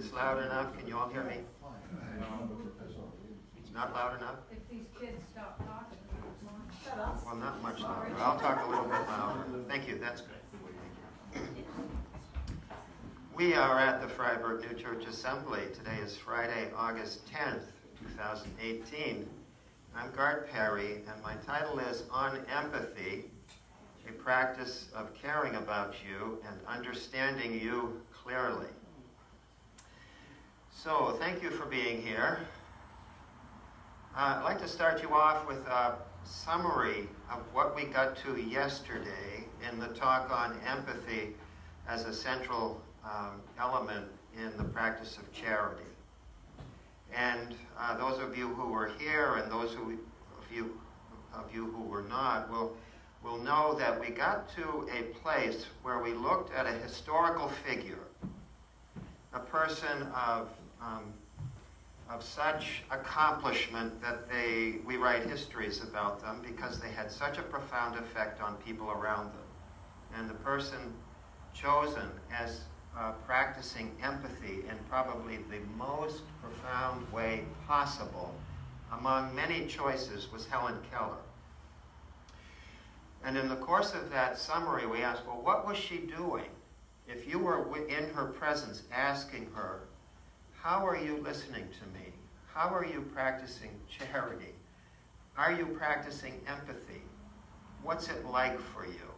this loud enough? Can you all hear me? It's not loud enough? If these kids stop talking, Shut up. Well, not much louder. I'll talk a little bit louder. Thank you, that's good. We are at the Freiburg New Church Assembly. Today is Friday, August 10th, 2018. I'm Gard and my title is On Empathy, a practice of caring about you and understanding you clearly. So, thank you for being here. I'd like to start you off with a summary of what we got to yesterday in the talk on empathy as a central element in the practice of charity. And those of you who were here and those of you who were not will know that we got to a place where we looked at a historical figure, a person of such accomplishment that we write histories about them because they had such a profound effect on people around them. And the person chosen as practicing empathy in probably the most profound way possible among many choices was Helen Keller. And in the course of that summary, we asked, well, what was she doing? If you were in her presence asking her, how are you listening to me? How are you practicing charity? Are you practicing empathy? What's it like for you?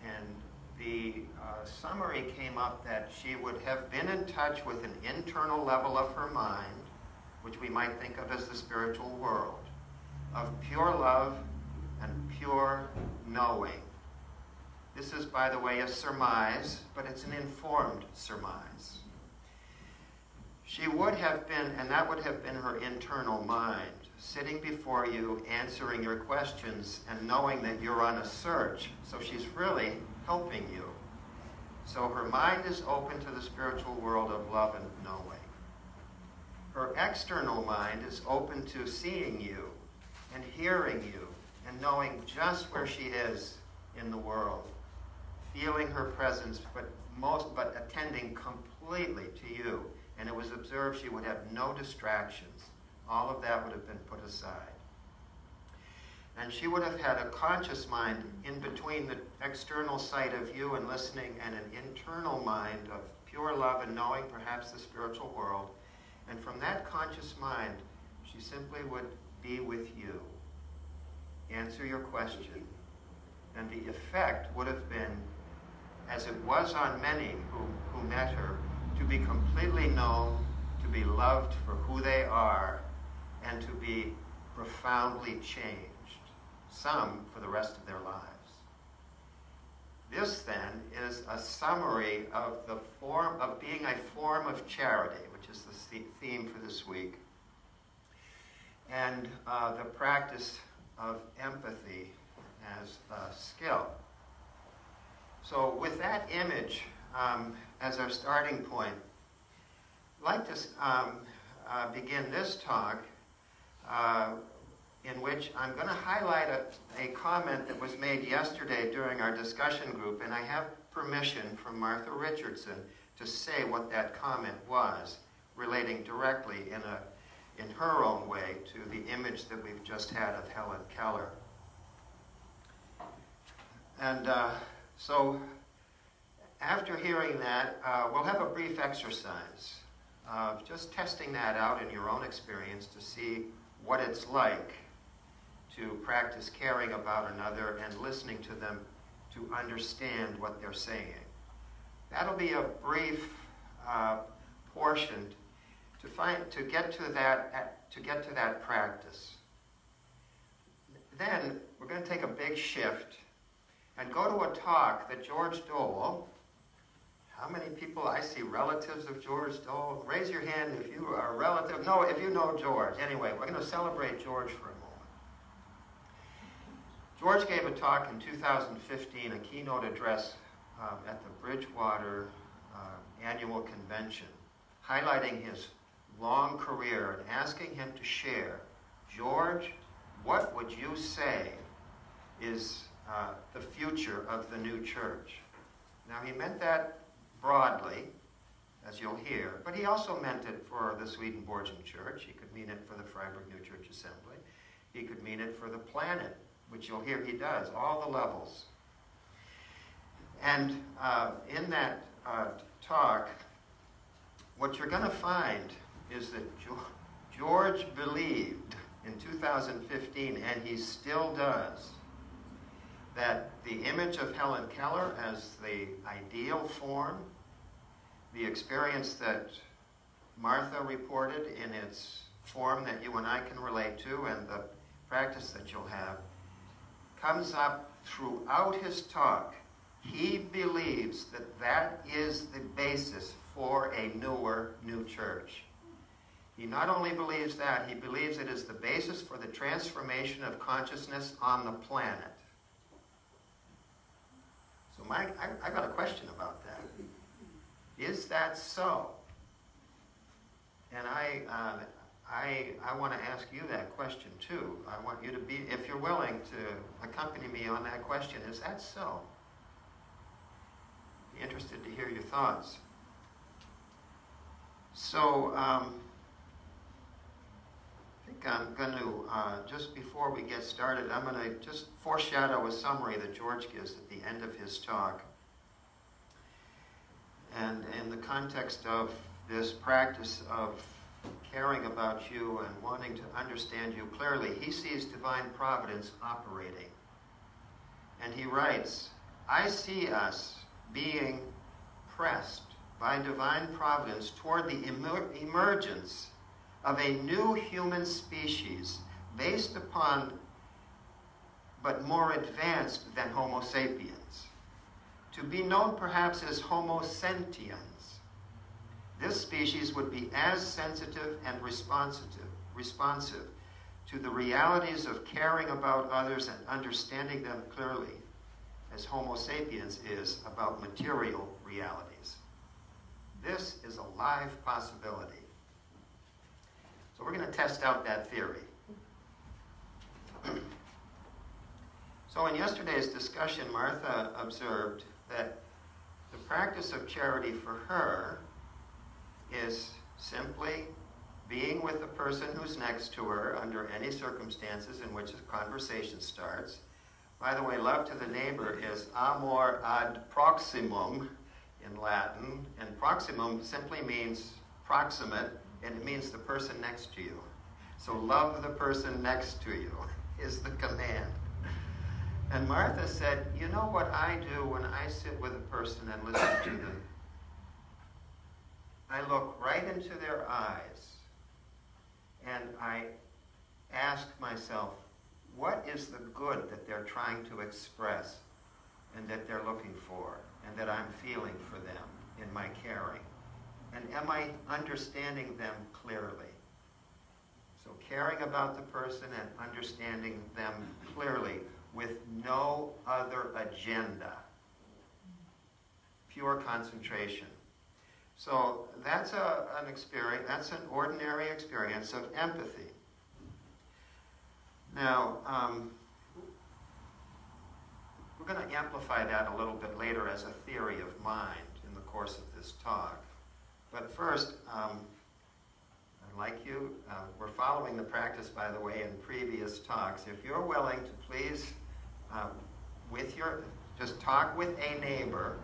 And the summary came up that she would have been in touch with an internal level of her mind, which we might think of as the spiritual world, of pure love and pure knowing. This is, by the way, a surmise, but it's an informed surmise. She would have been, and that would have been her internal mind, sitting before you, answering your questions, and knowing that you're on a search. So she's really helping you. So her mind is open to the spiritual world of love and knowing. Her external mind is open to seeing you and hearing you and knowing just where she is in the world, feeling her presence, but attending completely to you. And it was observed she would have no distractions. All of that would have been put aside. And she would have had a conscious mind in between the external sight of you and listening and an internal mind of pure love and knowing, perhaps the spiritual world. And from that conscious mind, she simply would be with you, answer your question. And the effect would have been, as it was on many who met her, to be completely known, to be loved for who they are, and to be profoundly changed, some for the rest of their lives. This, then, is a summary of the form of being a form of charity, which is the theme for this week, and the practice of empathy as a skill. So with that image as our starting point, I'd like to begin this talk in which I'm going to highlight a comment that was made yesterday during our discussion group, and I have permission from Martha Richardson to say what that comment was, relating directly in her own way to the image that we've just had of Helen Keller. And so after hearing that, we'll have a brief exercise of just testing that out in your own experience to see what it's like to practice caring about another and listening to them to understand what they're saying. That'll be a brief portion to get to that practice. Then we're going to take a big shift and go to a talk that George Dole. How many people I see relatives of George Dole? Raise your hand if you are a relative. No, if you know George. Anyway, we're going to celebrate George for a moment. George gave a talk in 2015, a keynote address at the Bridgewater annual convention, highlighting his long career and asking him to share, George, what would you say is the future of the new church? Now, he meant that broadly, as you'll but he also meant it for the Swedenborgian Church. He could mean it for the Freiburg New Church Assembly. He could mean it for the planet, which you'll hear he does, all the levels. And in that talk, what you're going to find is that George believed in 2015, and he still does, that the image of Helen Keller as the ideal form, the experience that Martha reported in its form that you and I can relate to, and the practice that you'll have, comes up throughout his talk. He believes that that is the basis for a new church. He not only believes that, he believes it is the basis for the transformation of consciousness on the planet. So Mike, I got a question about that. Is that so? And I want to ask you that question too. I want you to be, if you're willing to accompany me on that question, is that so? Be interested to hear your thoughts. So, I think I'm going to, just before we get started, I'm going to just foreshadow a summary that George gives at the end of his talk. And in the context of this practice of caring about you and wanting to understand you clearly, he sees divine providence operating. And he writes, I see us being pressed by divine providence toward the emergence of a new human species based upon but more advanced than Homo sapiens, to be known perhaps as Homo sentiens. This species would be as sensitive and responsive to the realities of caring about others and understanding them clearly as Homo sapiens is about material realities. This is a live possibility. So we're going to test out that theory. So in yesterday's discussion, Martha observed that the practice of charity for her is simply being with the person who's next to her under any circumstances in which a conversation starts. By the way, love to the neighbor is amor ad proximum in Latin, and proximum simply means proximate, and it means the person next to you. So love the person next to you is the command. And Martha said, you know what I do when I sit with a person and listen to them? I look right into their eyes and I ask myself, what is the good that they're trying to express and that they're looking for and that I'm feeling for them in my caring? And am I understanding them clearly? So caring about the person and understanding them clearly with no other agenda. Pure concentration. So that's an experience, that's an ordinary experience of empathy. Now, we're going to amplify that a little bit later as a theory of mind in the course of this talk. But first, like you, we're following the practice, by the way, in previous talks. If you're willing to please, just talk with a neighbor,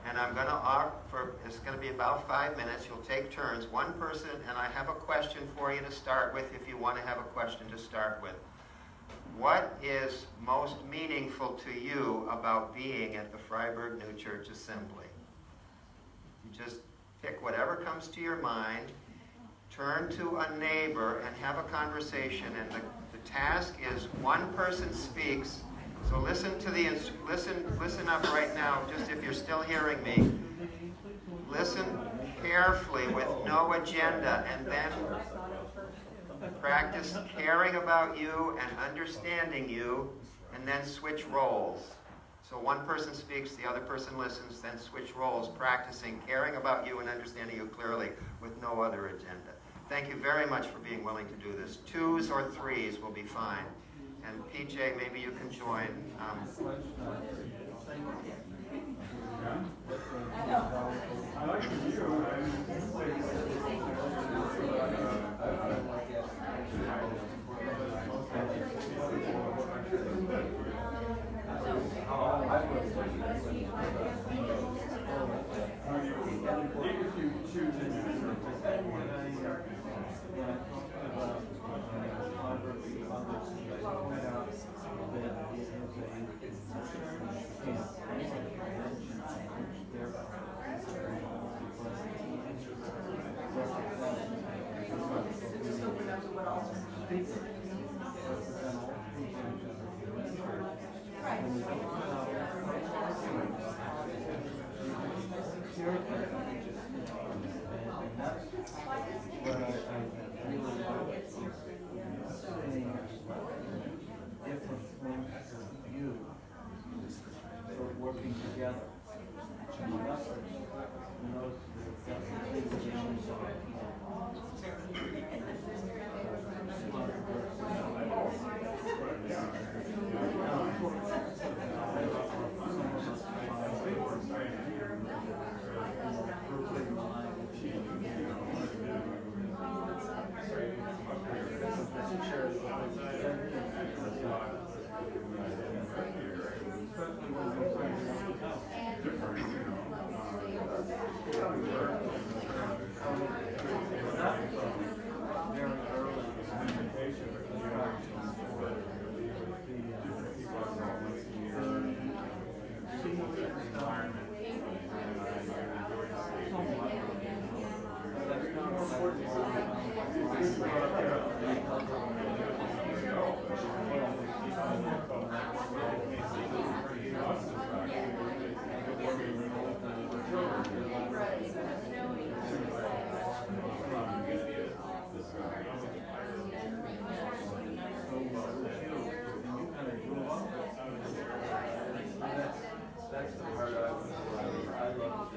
and I'm going to offer, it's going to be about 5 minutes. You'll take turns, one person, and I have a question for you to start with if you want to have a question to start with. What is most meaningful to you about being at the Freiburg New Church Assembly? You just pick whatever comes to your mind, turn to a neighbor and have a conversation, and the task is one person speaks. So listen up right now, just if you're still hearing me. Listen carefully with no agenda, and then practice caring about you and understanding you, and then switch roles. So one person speaks, the other person listens, then switch roles, practicing caring about you and understanding you clearly with no other agenda. Thank you very much for being willing to do this. 2s or 3s will be fine. And PJ, maybe you can join. Working together. That's the part I love.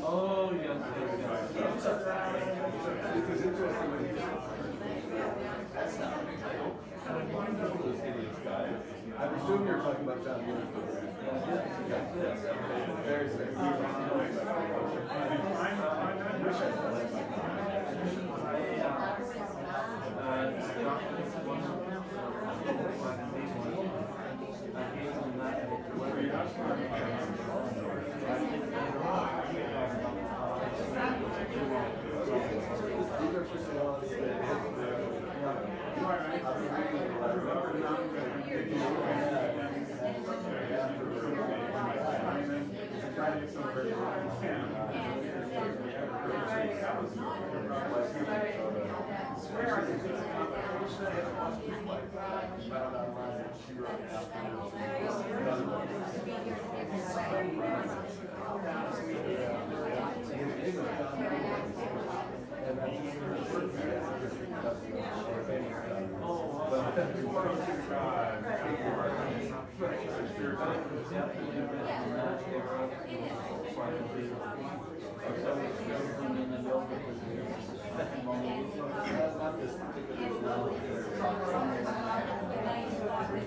Oh, yes, yes, I presume you're talking about John Lewis. Very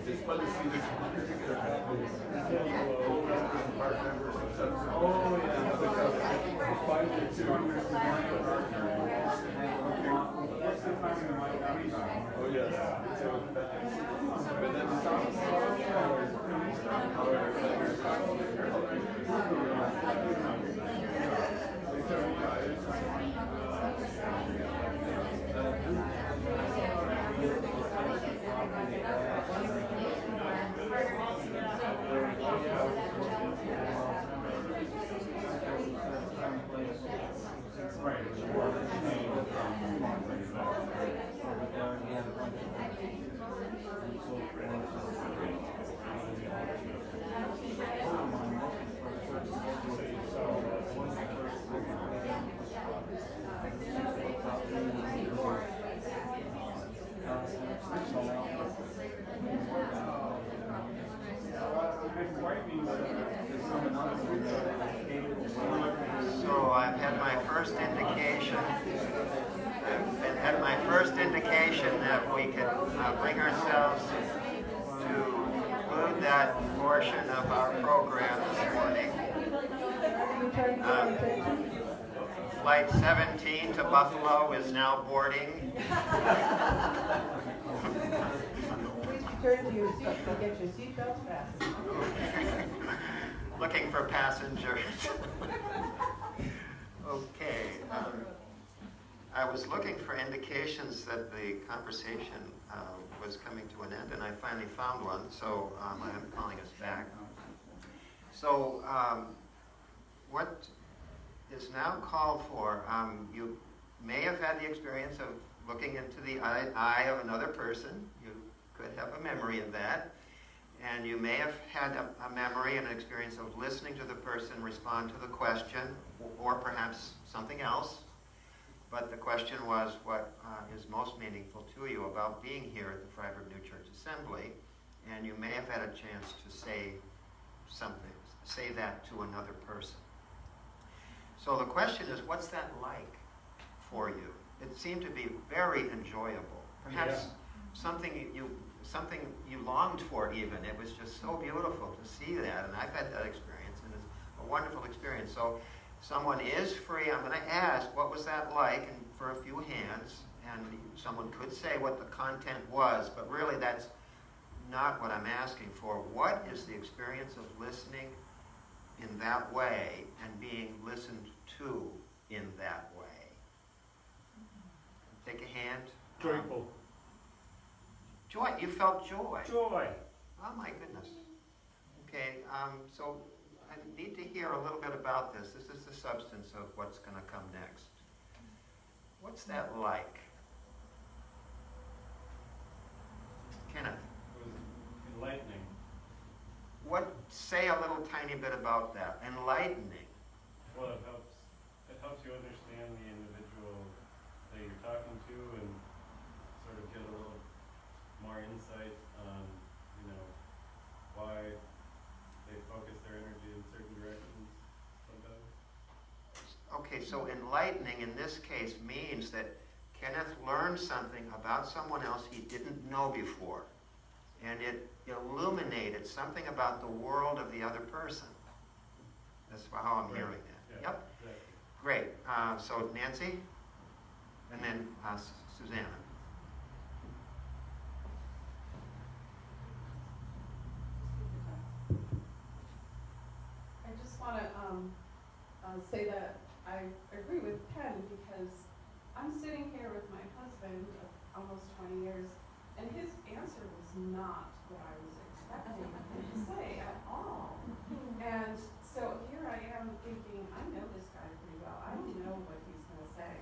It's fun to see this particular happening. Part members and stuff. Oh, yeah. Finally, too. Oh, yes. But then So I've had my first indication. I've had my first indication that we could bring ourselves to conclude that portion of our program this morning. Flight 17 to Buffalo is now boarding. Turn to your seat, so get your seatbelts fastened. Looking for passengers. Okay. I was looking for indications that the conversation was coming to an end, and I finally found one, so I am calling us back. So what is now called for, you may have had the experience of looking into the eye of another person. You could have a memory of that. And you may have had a memory and an experience of listening to the person respond to the question, or perhaps something else. But the question was, what is most meaningful to you about being here at the Freiburg New Church Assembly? And you may have had a chance to say something, say that to another person. So the question is, what's that like for you? it seemed to be very enjoyable. Perhaps something you longed for even. It was just so beautiful to see that, and I've had that experience, and it's a wonderful experience. So someone is free. I'm going to ask, what was that like? And for a few hands, and someone could say what the content was, but really that's not what I'm asking for. What is the experience of listening in that way and being listened to in that way? Take a hand. Joyful. Joy. You felt joy. Joy. Oh my goodness. Okay, so I need to hear a little bit about this. This is the substance of what's going to come next. What's that like? Kenneth. It was enlightening. Say a little tiny bit about that. Enlightening. Well, it helps you understand the individual that you're talking to and sort of get a little more insight on, why they focus their energy in certain directions sometimes. Okay, so enlightening in this case means that Kenneth learned something about someone else he didn't know before. And it illuminated something about the world of the other person. That's how I'm hearing that. Yeah, Yep. exactly. Great. So Nancy, and then Susanna. I just want to say that I agree with Ken because I'm sitting here with my husband of almost 20 years, and his answer was not what I was expecting him to say at all. And so here I am thinking, I know this guy pretty well. I don't know what he's going to say.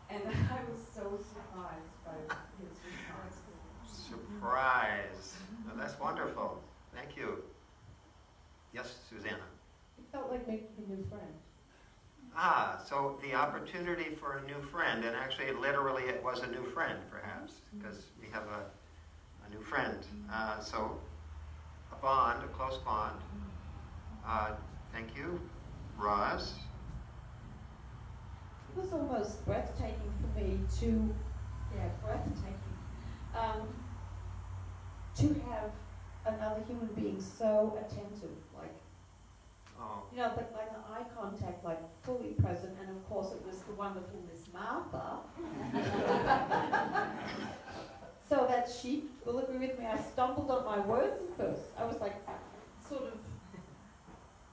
And I was so surprised by his response. Surprise. Well, that's wonderful. Thank you. Yes, Susanna. It felt like making a new friend. So the opportunity for a new friend, and actually literally it was a new friend perhaps, because we have a new friend. So a bond, a close bond. Thank you. Roz? It was almost breathtaking for me to have another human being so attentive, like, Oh, but like the eye contact, like fully present, and of course it was the wonderful Miss Martha. So that she will agree with me, I stumbled on my words at first. I was like, sort of,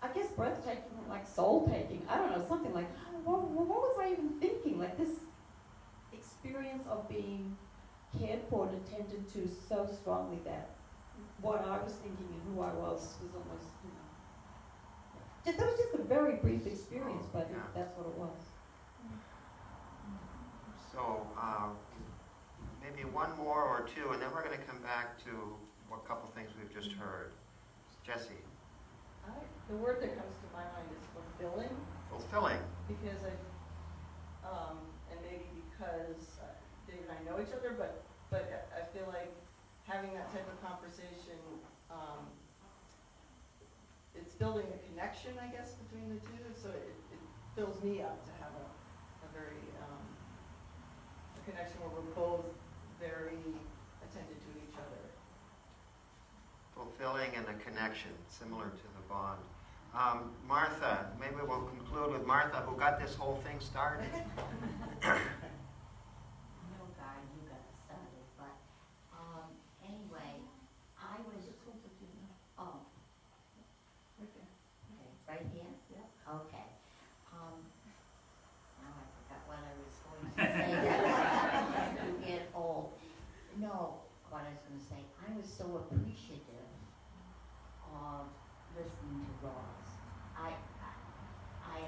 I guess breathtaking, like soul-taking, I don't know, something like, what was I even thinking? Like this experience of being cared for and attended to so strongly that what I was thinking and who I was almost, that was just a very brief experience, but Yeah. that's what it was. so maybe one more or two, and then we're going to come back to a couple things we've just heard. Jessie. The word that comes to my mind is fulfilling, Fulfilling. because and maybe because Dave and I know each other, but I feel like having that type of conversation, it's building a connection, I guess, between the two. So it fills me up to have a very a connection where we're both very attentive to each other. Fulfilling and a connection, similar to the bond. Martha, maybe we'll conclude with Martha, who got this whole thing started. No, Gard, you got it started, but, anyway, I was, oh. Okay, right here? Yeah. Okay. Now I forgot what I was going to say. You get old. No, what I was going to say, I was so appreciative of listening to Roz. I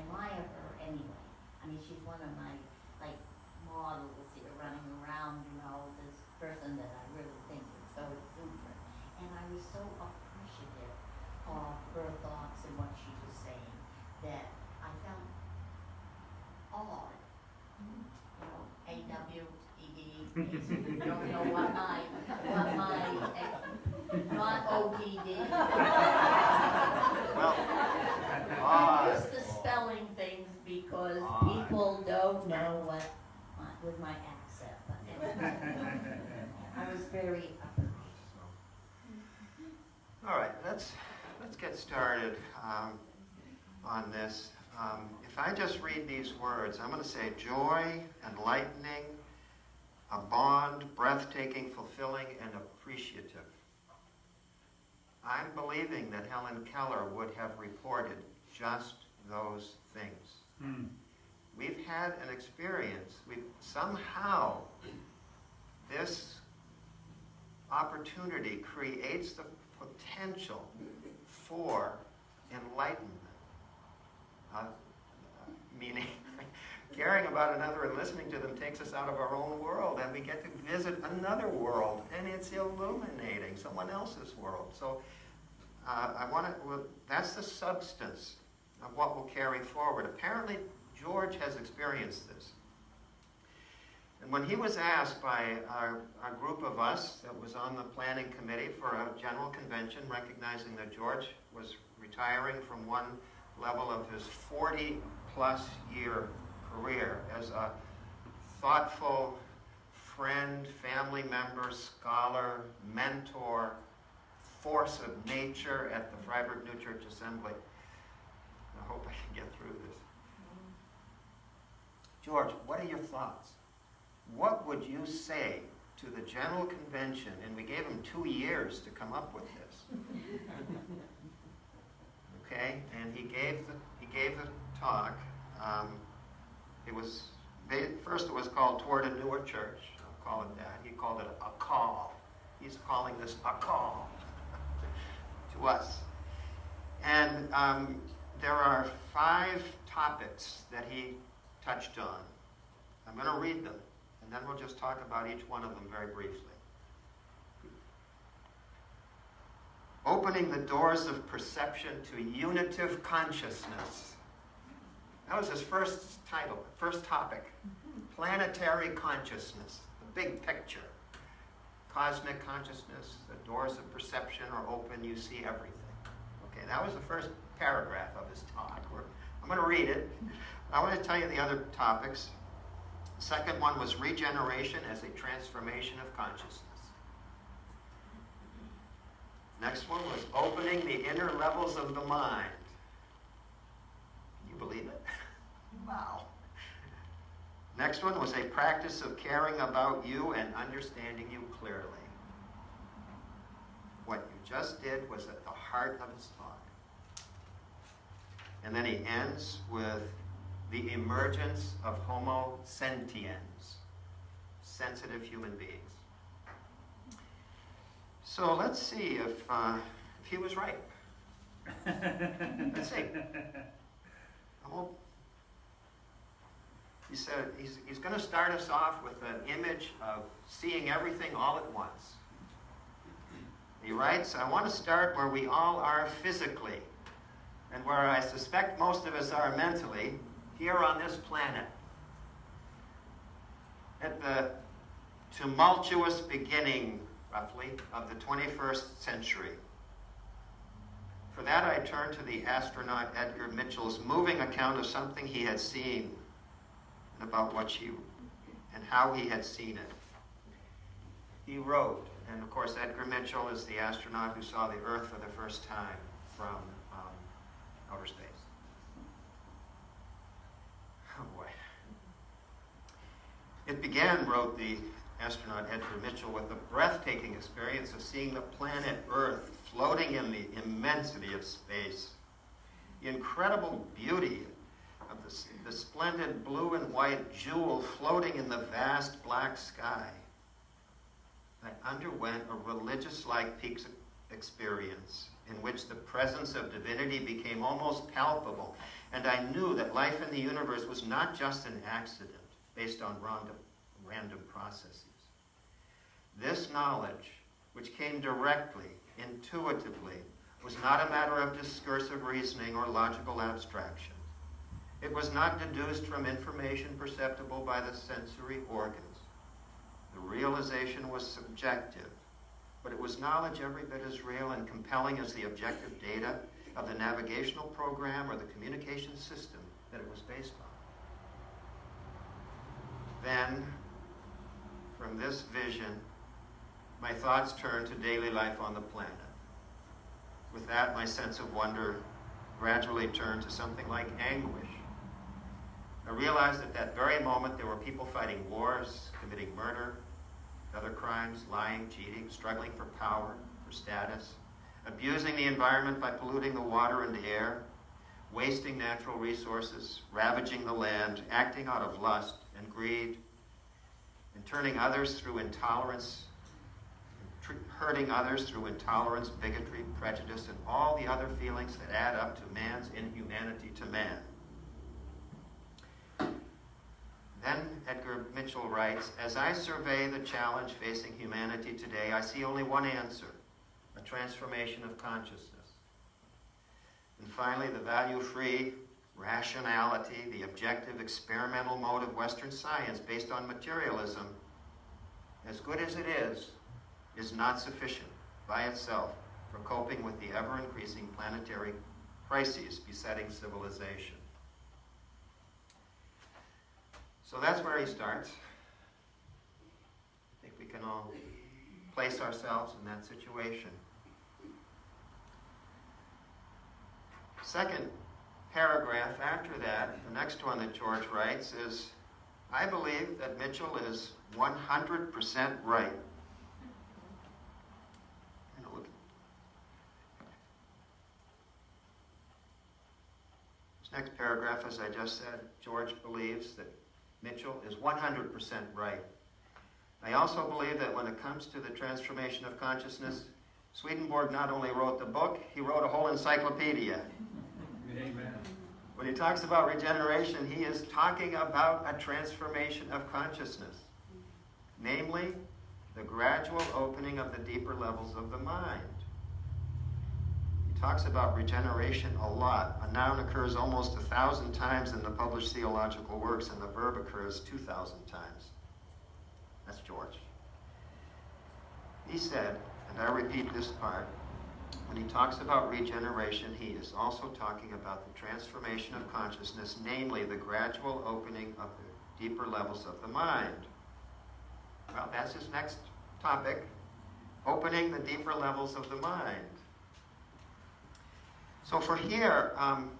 admire her anyway. I mean, she's one of my, like, models here running around, this person that I really think is so super. And I was so appreciative of her thoughts and what she was saying that I felt awed. AWED, you don't know what not ODD. Well, Just the spelling things because people don't know what with my my accent, but anyway, I was very appreciative. All right, let's get started on this. If I just read these words, I'm going to say joy, enlightening, a bond, breathtaking, fulfilling, and appreciative. I'm believing that Helen Keller would have reported just those things. We've had an experience. Somehow this opportunity creates the potential for enlightenment. Meaning, caring about another and listening to them takes us out of our own world, and we get to visit another world, and it's illuminating someone else's world. So that's the substance of what will carry forward. Apparently, George has experienced this. And when he was asked by a group of us that was on the planning committee for a general convention, recognizing that George was retiring from one level of his 40-plus year career as a thoughtful friend, family member, scholar, mentor, force of nature at the Freiburg New Church Assembly. I hope I can get through this. George, what are your thoughts? What would you say to the General Convention? And we gave him 2 years to come up with this. Okay, and he gave the talk. First it was called Toward a Newer Church. I'll call it that. He called it a call. He's calling this a call to us. And there are 5 topics that he touched on. I'm going to read them, and then we'll just talk about each one of them very briefly. Opening the doors of perception to unitive consciousness. That was his first title, first topic. Planetary consciousness, the big picture. Cosmic consciousness, the doors of perception are open, you see everything. Okay, that was the first paragraph of his talk. I'm going to read it. I want to tell you the other topics. The second one was regeneration as a transformation of consciousness. Next one was opening the inner levels of the mind. Can you believe it? Wow. Next one was a practice of caring about you and understanding you clearly. What you just did was at the heart of his talk. And then he ends with the emergence of Homo sentiens, sensitive human beings. So let's see if he was right. Let's see. He said he's going to start us off with an image of seeing everything all at once. He writes, I want to start where we all are physically, and where I suspect most of us are mentally, here on this planet. At the tumultuous beginning, roughly, of the 21st century. For that, I turn to the astronaut Edgar Mitchell's moving account of something he had seen and about and how he had seen it. He wrote, and of course Edgar Mitchell is the astronaut who saw the Earth for the first time from outer space. Oh boy. It began, wrote the astronaut Edgar Mitchell, with the breathtaking experience of seeing the planet Earth floating in the immensity of space. The incredible beauty of the splendid blue and white jewel floating in the vast black sky. I underwent a religious-like peak experience in which the presence of divinity became almost palpable, and I knew that life in the universe was not just an accident based on random processes. This knowledge, which came directly, intuitively, was not a matter of discursive reasoning or logical abstraction. It was not deduced from information perceptible by the sensory organs. The realization was subjective, but it was knowledge every bit as real and compelling as the objective data of the navigational program or the communication system that it was based on. Then, from this vision, my thoughts turned to daily life on the planet. With that, my sense of wonder gradually turned to something like anguish. I realized at that very moment there were people fighting wars, committing murder, other crimes, lying, cheating, struggling for power, for status, abusing the environment by polluting the water and air, wasting natural resources, ravaging the land, acting out of lust and greed, and turning others through intolerance, hurting others through intolerance, bigotry, prejudice, and all the other feelings that add up to man's inhumanity to man. Then Edgar Mitchell writes, as I survey the challenge facing humanity today, I see only one answer, a transformation of consciousness. And finally, the value-free rationality, the objective experimental mode of Western science based on materialism, as good as it is not sufficient by itself for coping with the ever-increasing planetary crises besetting civilization. So that's where he starts. I think we can all place ourselves in that situation. Second paragraph after that, the next one that George writes is, I believe that Mitchell is 100% right. This next paragraph, as I just said, George believes that Mitchell is 100% right. I also believe that when it comes to the transformation of consciousness, Swedenborg not only wrote the book, he wrote a whole encyclopedia. Amen. When he talks about regeneration, he is talking about a transformation of consciousness, namely the gradual opening of the deeper levels of the mind. He talks about regeneration a lot. A noun occurs almost 1,000 times in the published theological works, and the verb occurs 2,000 times. That's George. He said, and I repeat this part, when he talks about regeneration, he is also talking about the transformation of consciousness, namely the gradual opening of the deeper levels of the mind. Well, that's his next topic, opening the deeper levels of the mind. So for here, I'm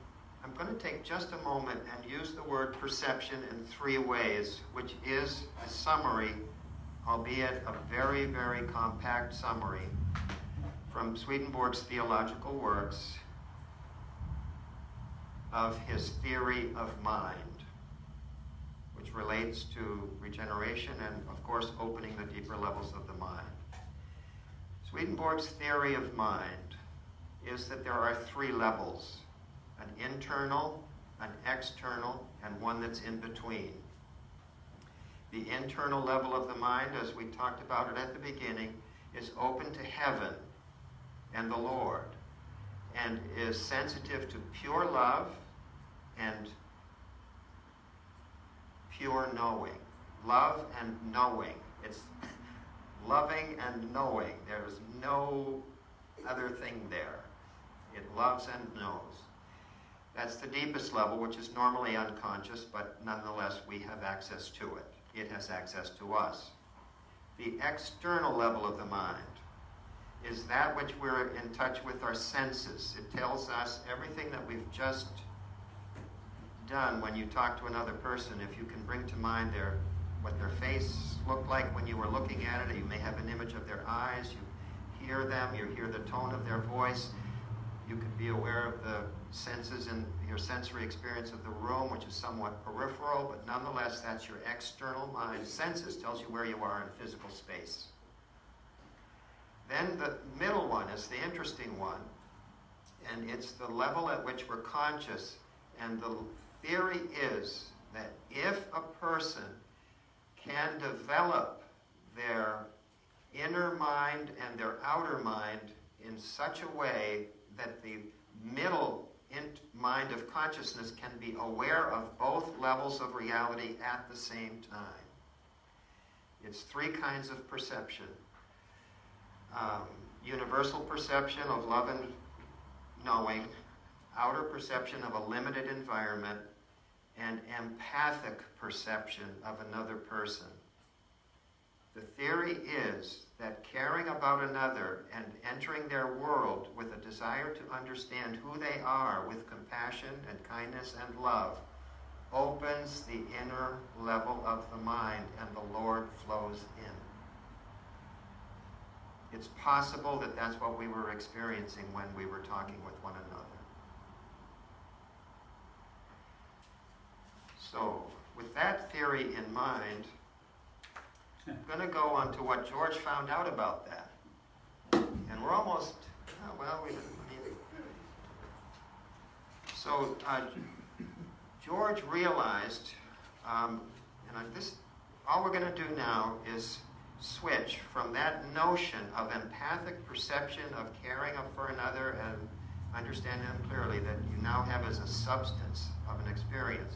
going to take just a moment and use the word perception in 3 ways, which is a summary, albeit a very, very compact summary, from Swedenborg's theological works of his theory of mind, which relates to regeneration and, of course, opening the deeper levels of the mind. Swedenborg's theory of mind is that there are 3 levels, an internal, an external, and one that's in between. The internal level of the mind, as we talked about it at the beginning, is open to heaven and the Lord, and is sensitive to pure love and pure knowing. Love and knowing. It's loving and knowing. There's no other thing there. It loves and knows. That's the deepest level, which is normally unconscious, but nonetheless we have access to it. It has access to us. The external level of the mind is that which we're in touch with our senses. It tells us everything that we've just done when you talk to another person. If you can bring to mind what their face looked like when you were looking at it, you may have an image of their eyes, you hear them, you hear the tone of their voice, you could be aware of the senses and your sensory experience of the room, which is somewhat peripheral, but nonetheless that's your external mind. Senses tells you where you are in physical space. Then the middle one is the interesting one, and it's the level at which we're conscious. And the theory is that if a person can develop their inner mind and their outer mind in such a way that the middle mind of consciousness can be aware of both levels of reality at the same time. It's 3 kinds of perception. Universal perception of love and knowing, outer perception of a limited environment, and empathic perception of another person. The theory is that caring about another and entering their world with a desire to understand who they are with compassion and kindness and love opens the inner level of the mind and the Lord flows in. It's possible that that's what we were experiencing when we were talking with one another. So, with that theory in mind, I'm going to go on to what George found out about that. And we're almost, we didn't need it. So, George realized, all we're going to do now is switch from that notion of empathic perception of caring for another and understanding them clearly that you now have as a substance of an experience.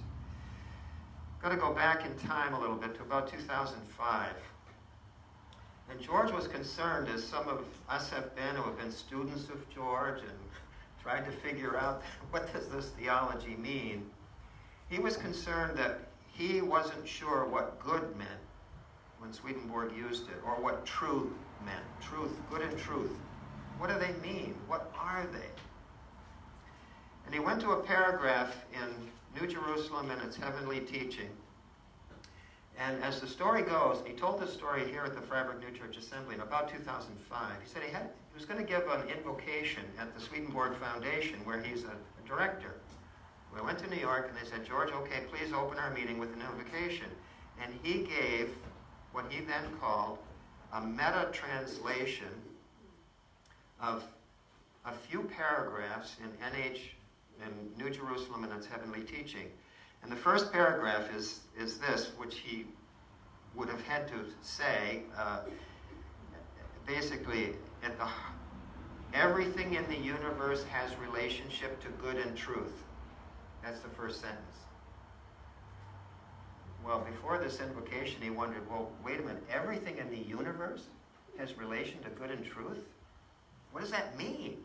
Got to go back in time a little bit to about 2005. And George was concerned, as some of us have been who have been students of George and tried to figure out what does this theology mean. He was concerned that he wasn't sure what good meant when Swedenborg used it, or what truth meant. Truth, good and truth. What do they mean? What are they? And he went to a paragraph in New Jerusalem and its heavenly teaching. And as the story goes, he told this story here at the Freiburg New Church Assembly in about 2005. He said he was going to give an invocation at the Swedenborg Foundation, where he's a director. We went to New York and they said, George, okay, please open our meeting with an invocation. And he gave what he then called a meta-translation of a few paragraphs in New Jerusalem and its heavenly teaching. And the first paragraph is this, which he would have had to say, basically, everything in the universe has relationship to good and truth. That's the first sentence. Well, before this invocation, he wondered, well, wait a minute, everything in the universe has relation to good and truth? What does that mean?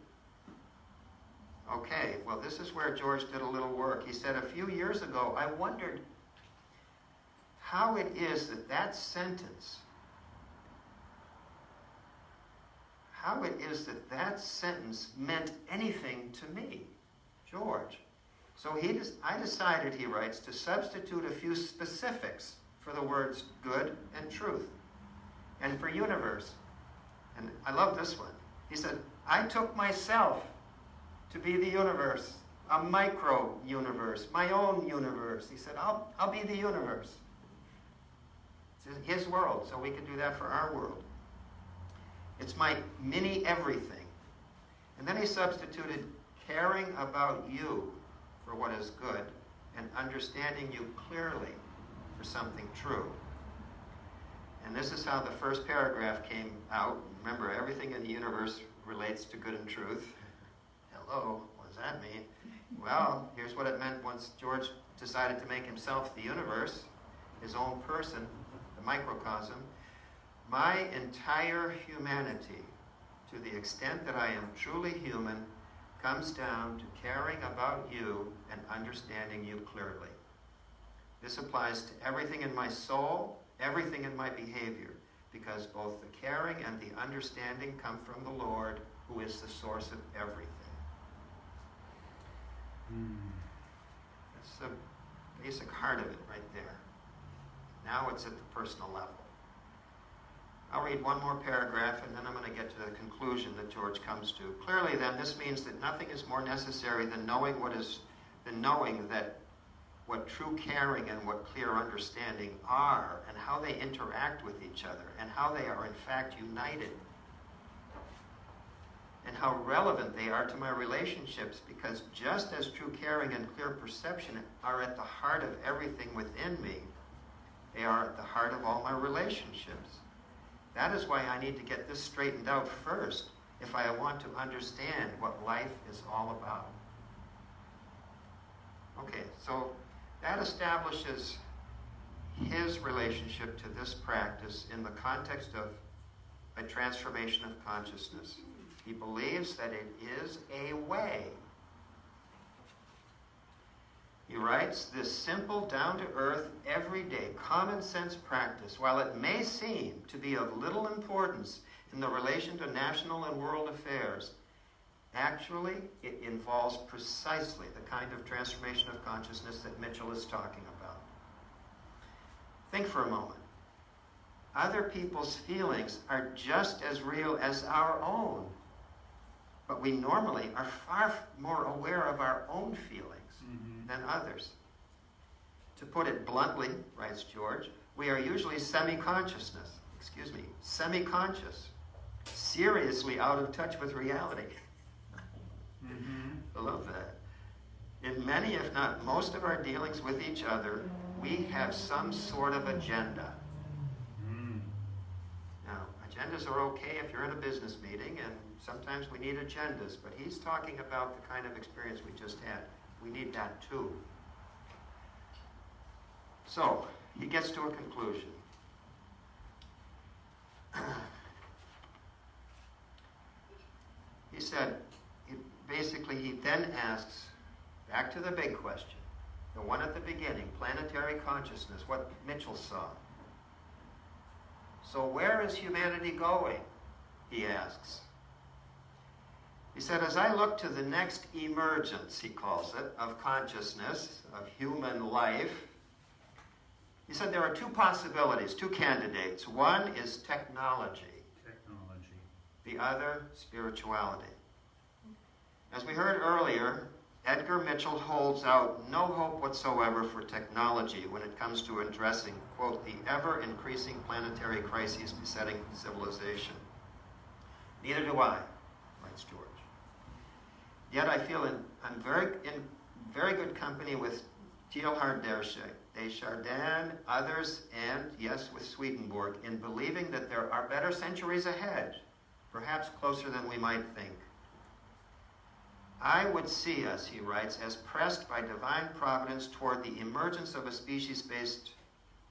Okay, well, this is where George did a little work. He said, a few years ago, I wondered how it is that sentence meant anything to me, George. So I decided, he writes, to substitute a few specifics for the words good and truth, and for universe. And I love this one. He said, I took myself to be the universe, a micro-universe, my own universe. He said, I'll be the universe. It's his world, so we can do that for our world. It's my mini everything. And then he substituted caring about you for what is good and understanding you clearly for something true. And this is how the first paragraph came out. Remember, everything in the universe relates to good and truth. Hello, what does that mean? Well, here's what it meant once George decided to make himself the universe, his own person, the microcosm. My entire humanity, to the extent that I am truly human, comes down to caring about you and understanding you clearly. This applies to everything in my soul, everything in my behavior, because both the caring and the understanding come from the Lord, who is the source of everything. That's the basic heart of it right there. Now it's at the personal level. I'll read one more paragraph and then I'm going to get to the conclusion that George comes to. Clearly then, this means that nothing is more necessary than knowing that what true caring and what clear understanding are, and how they interact with each other, and how they are in fact united, and how relevant they are to my relationships, because just as true caring and clear perception are at the heart of everything within me, they are at the heart of all my relationships. That is why I need to get this straightened out first if I want to understand what life is all about. Okay, so that establishes his relationship to this practice in the context of a transformation of consciousness. He believes that it is a way. He writes, this simple, down-to-earth, everyday, common-sense practice, while it may seem to be of little importance in the relation to national and world affairs, actually it involves precisely the kind of transformation of consciousness that Mitchell is talking about. Think for a moment. Other people's feelings are just as real as our own, but we normally are far more aware of our own feelings than others. To put it bluntly, writes George, we are usually semi-conscious, seriously out of touch with reality. I love that. In many, if not most of our dealings with each other, we have some sort of agenda. Now, agendas are okay if you're in a business meeting, and sometimes we need agendas, but he's talking about the kind of experience we just had. We need that too. So, he gets to a conclusion. He said, he then asks, back to the big question, the one at the beginning, planetary consciousness, what Mitchell saw. So where is humanity going? He asks. He said, as I look to the next emergence, he calls it, of consciousness, of human life, he said there are two possibilities, two candidates. One is technology. The other, spirituality. As we heard earlier, Edgar Mitchell holds out no hope whatsoever for technology when it comes to addressing, quote, the ever-increasing planetary crises besetting civilization. Neither do I, writes George. Yet I feel I'm in very good company with Teilhard Desjardins, others, and, yes, with Swedenborg, in believing that there are better centuries ahead, perhaps closer than we might think. I would see us, he writes, as pressed by divine providence toward the emergence of a species based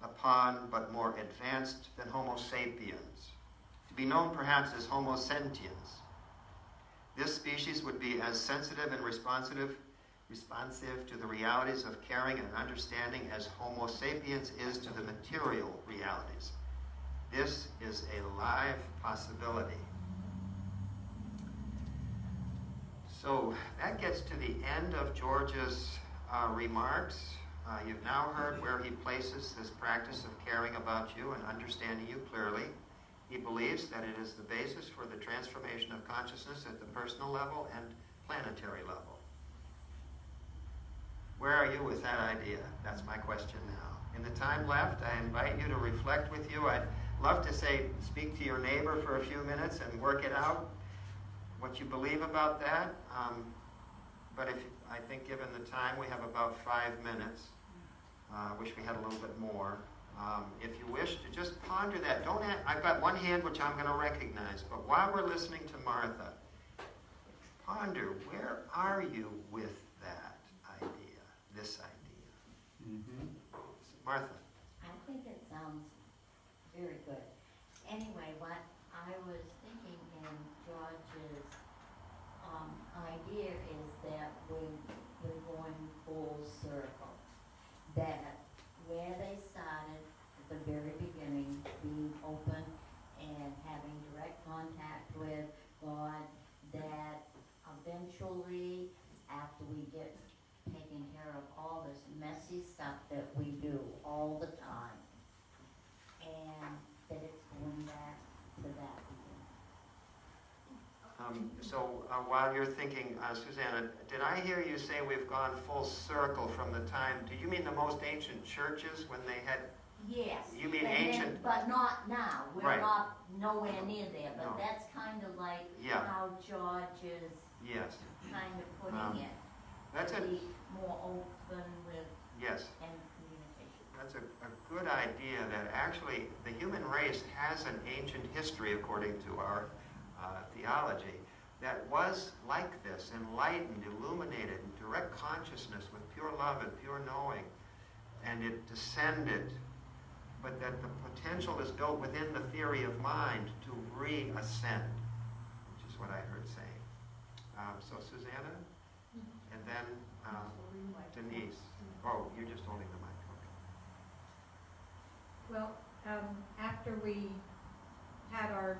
upon but more advanced than Homo sapiens, to be known perhaps as Homo sentiens. This species would be as sensitive and responsive to the realities of caring and understanding as Homo sapiens is to the material realities. This is a live possibility. So that gets to the end of George's remarks. You've now heard where he places this practice of caring about you and understanding you clearly. He believes that it is the basis for the transformation of consciousness at the personal level and planetary level. Where are you with that idea? That's my question now. In the time left, I invite you to reflect with you. I'd love to speak to your neighbor for a few minutes and work it out, what you believe about that. But I think given the time, we have about 5 minutes. Wish we had a little bit more. If you wish to just ponder that, I've got one hand which I'm going to recognize, but while we're listening to Martha, ponder, where are you with that idea, this idea? Martha. I think it sounds very good. Anyway, what I was thinking in George's idea is that we're going full circle. That where they started at the very beginning, being open and having direct contact with God, that eventually, after we get taken care of all this messy stuff that we do all the time, and that it's going back to that beginning. While you're thinking, Susanna, did I hear you say we've gone full circle from the time, do you mean the most ancient churches when they had? Yes. You mean and ancient? But not now. We're Right. not nowhere near there. But No. that's kind of like Yeah. how George is Yes. kind of putting it. That's to a, be more open with yes. and communication. That's a good idea that actually the human race has an ancient history, according to our theology, that was like this, enlightened, illuminated, in direct consciousness with pure love and pure knowing, and it descended, but that the potential is built within the theory of mind to re-ascend, which is what I heard saying. So Susanna, and then Denise. Oh, you're just holding the mic, okay. Well, after we had our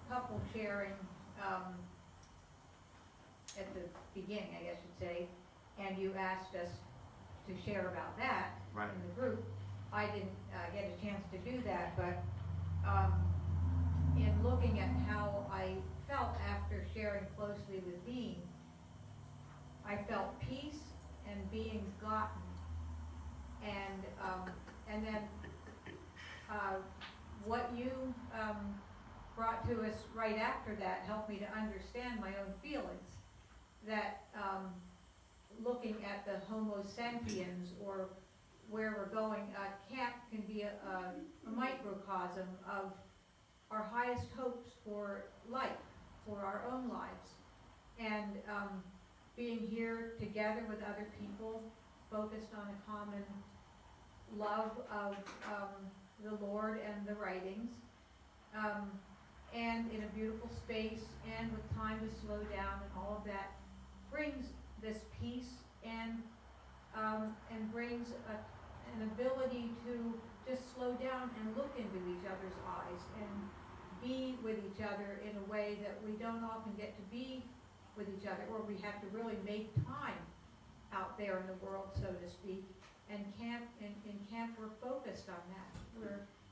couple sharing, at the beginning, I guess you'd say, and you asked us to share about that Right. in the group, I didn't get a chance to do that, but in looking at how I felt after sharing closely with Dean, I felt peace and being gotten, and then what you brought to us right after that helped me to understand my own feelings. That looking at the Homo sapiens, or where we're going, camp can be a microcosm of our highest hopes for life, for our own lives. And being here together with other people, focused on a common love of the Lord and the writings, and in a beautiful space, and with time to slow down, and all of that brings this peace and brings an ability to just slow down and look into each other's eyes and be with each other in a way that we don't often get to be with each other, or we have to really make time out there in the world, so to speak. And in camp we're focused on that.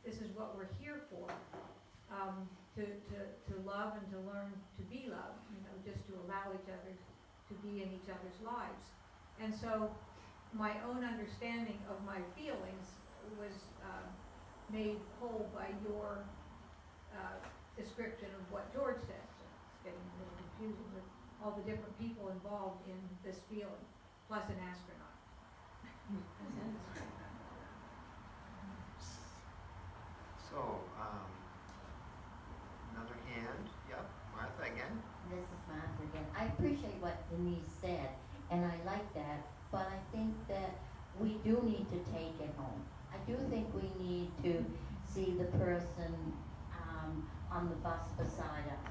This is what we're here for, to love and to learn to be loved, just to allow each other to be in each other's lives. And so my own understanding of my feelings was made whole by your description of what George said. So it's getting a little confusing with all the different people involved in this feeling, plus an astronaut. So, another hand, yep, Martha again. This is Martha again. I appreciate what Denise said, and I like that, but I think that we do need to take it home. I do think we need to see the person on the bus beside us,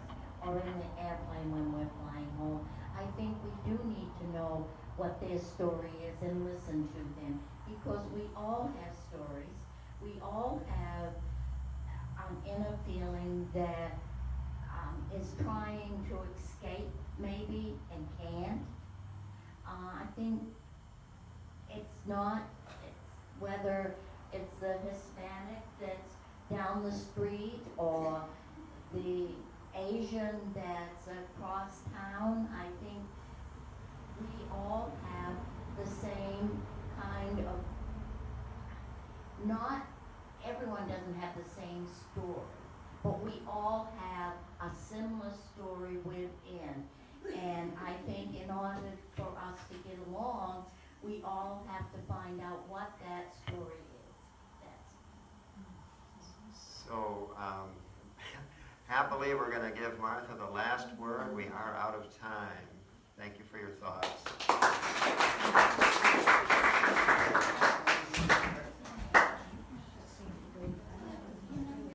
or in the airplane when we're flying home. I think we do need to know what their story is and listen to them, because we all have stories. We all have an inner feeling that is trying to escape maybe and can't. I think whether it's the Hispanic that's down the street or the Asian that's across town. I think we all have the same kind of, not everyone doesn't have the same story, but we all have a similar story within. And I think in order for us to get along, we all have to find out what that story is. So, happily, we're going to give Martha the last word. We are out of time. Thank you for your thoughts.